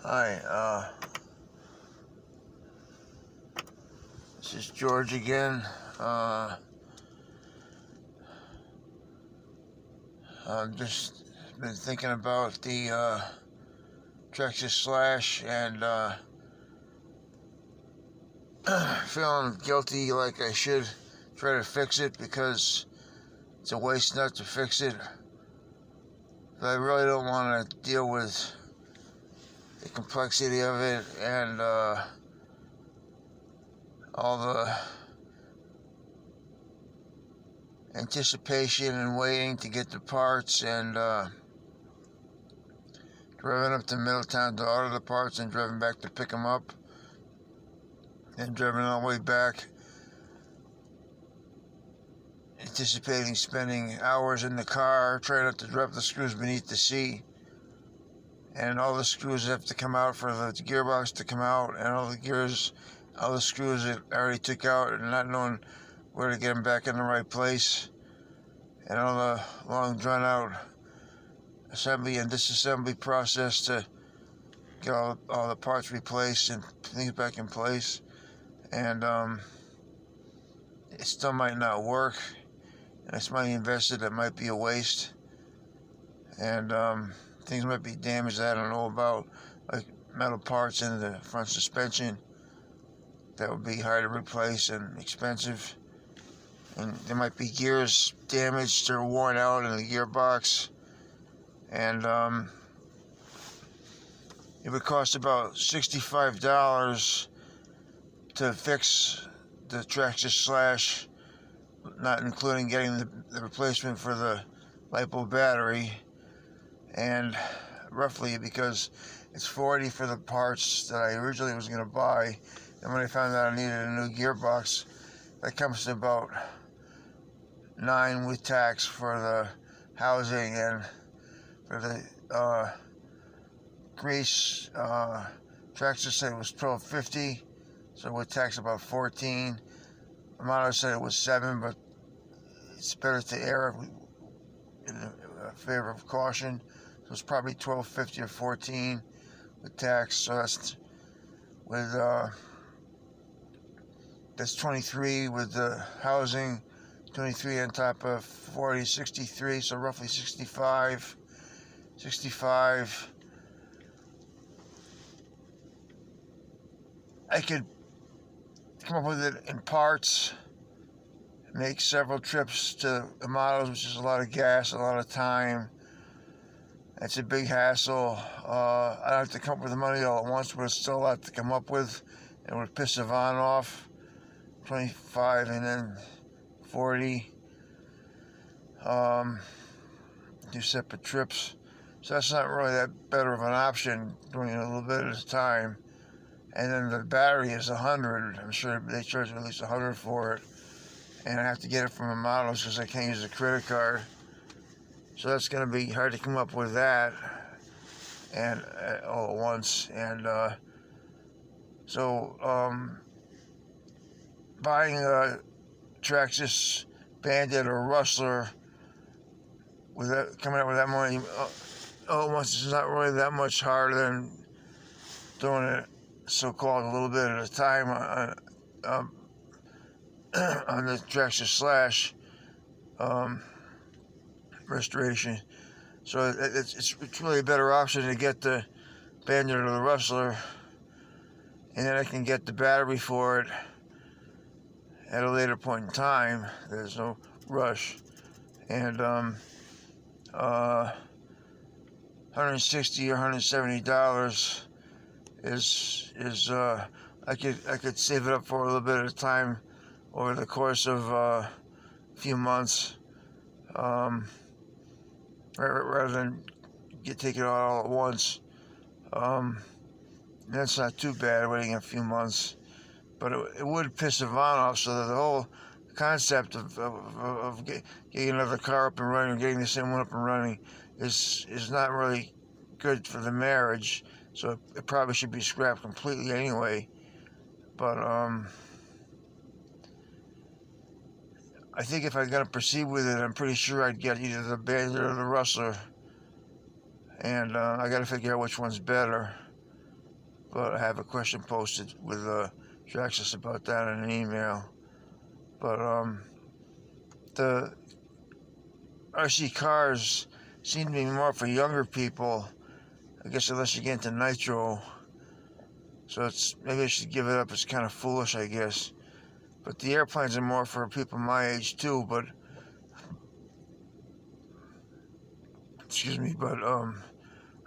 Hi, this is George again. I've just been thinking about the Traxxas Slash and feeling guilty like I should try to fix it because it's a waste nut to fix it. But I really don't want to deal with the complexity of it and all the anticipation and waiting to get the parts and driving up to Middletown to order the parts and driving back to pick them up and driving all the way back, anticipating spending hours in the car trying not to drop the screws beneath the seat, and all the screws have to come out for the gearbox to come out, and all the screws that I already took out and not knowing where to get them back in the right place, and all the long drawn out assembly and disassembly process to get all the parts replaced and things back in place. And it still might not work, and it's money invested that might be a waste, and things might be damaged that I don't know about, like metal parts in the front suspension that would be hard to replace and expensive, and there might be gears damaged or worn out in the gearbox, and it would cost about $65 to fix the Traxxas Slash, not including getting the replacement for the LiPo battery, and roughly, because it's $40 for the parts that I originally was going to buy, and when I found out I needed a new gearbox, that comes to about $9 with tax for the housing, and for the grease, Traxxas said it was $12.50, so with tax about $14. Amano said it was $7, but it's better to err in favor of caution. So it's probably $12.50 or $14 with tax. So that's $23 with the housing, $23 on top of $40, $63. So roughly $65. I could come up with it in parts, make several trips to the models, which is a lot of gas, a lot of time. It's a big hassle. I don't have to come up with the money all at once, but it's still a lot to come up with. It would piss Yvonne off. 25 and then 40. Do separate trips. So that's not really that better of an option, doing it a little bit at a time. And then the battery is $100. I'm sure they charge at least $100 for it. And I have to get it from a model because I can't use a credit card. So that's going to be hard to come up with that, and all at once. And buying a Traxxas Bandit or Rustler with that, coming up with that money all at once, is not really that much harder than doing it so-called a little bit at a time on the Traxxas Slash restoration. So it's really a better option to get the Bandit or the Rustler, and then I can get the battery for it at a later point in time. There's no rush. And $160 or $170 is I could save it up for a little bit at a time over the course of a few months, rather than take it all at once. That's not too bad, waiting a few months, but it would piss Yvonne off, so that the whole concept of getting another car up and running, or getting the same one up and running, is not really good for the marriage. So it probably should be scrapped completely anyway. But I think if I'm going to proceed with it, I'm pretty sure I'd get either the Bandit or the Rustler. And I got to figure out which one's better. but I have a question posted with Draxus about that in an email. But the RC cars seem to be more for younger people. I guess unless you get into nitro. So it's maybe I should give it up. It's kind of foolish, I guess. But the airplanes are more for people my age too. But excuse me. But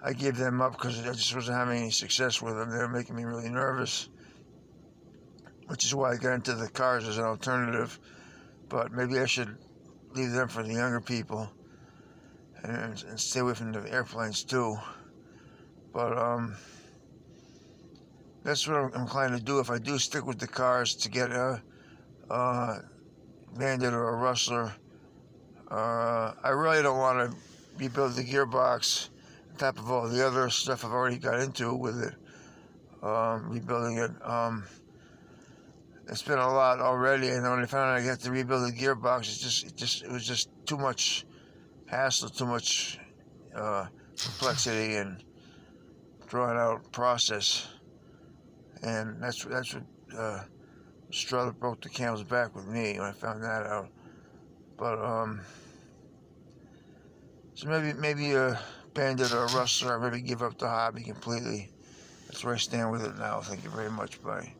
I gave them up because I just wasn't having any success with them. They were making me really nervous, which is why I got into the cars as an alternative. But maybe I should leave them for the younger people and stay away from the airplanes too. But that's what I'm inclined to do if I do stick with the cars, to get a Bandit or a Rustler. I really don't want to rebuild the gearbox on top of all the other stuff I've already got into with it. Rebuilding it. It's been a lot already, and when I found out I had to rebuild the gearbox, it was just too much hassle, too much complexity and drawn out process. And that's what straw that broke the camel's back with me when I found that out. But so maybe a Bandit or a Rustler, or maybe give up the hobby completely. That's where I stand with it now. Thank you very much. Bye.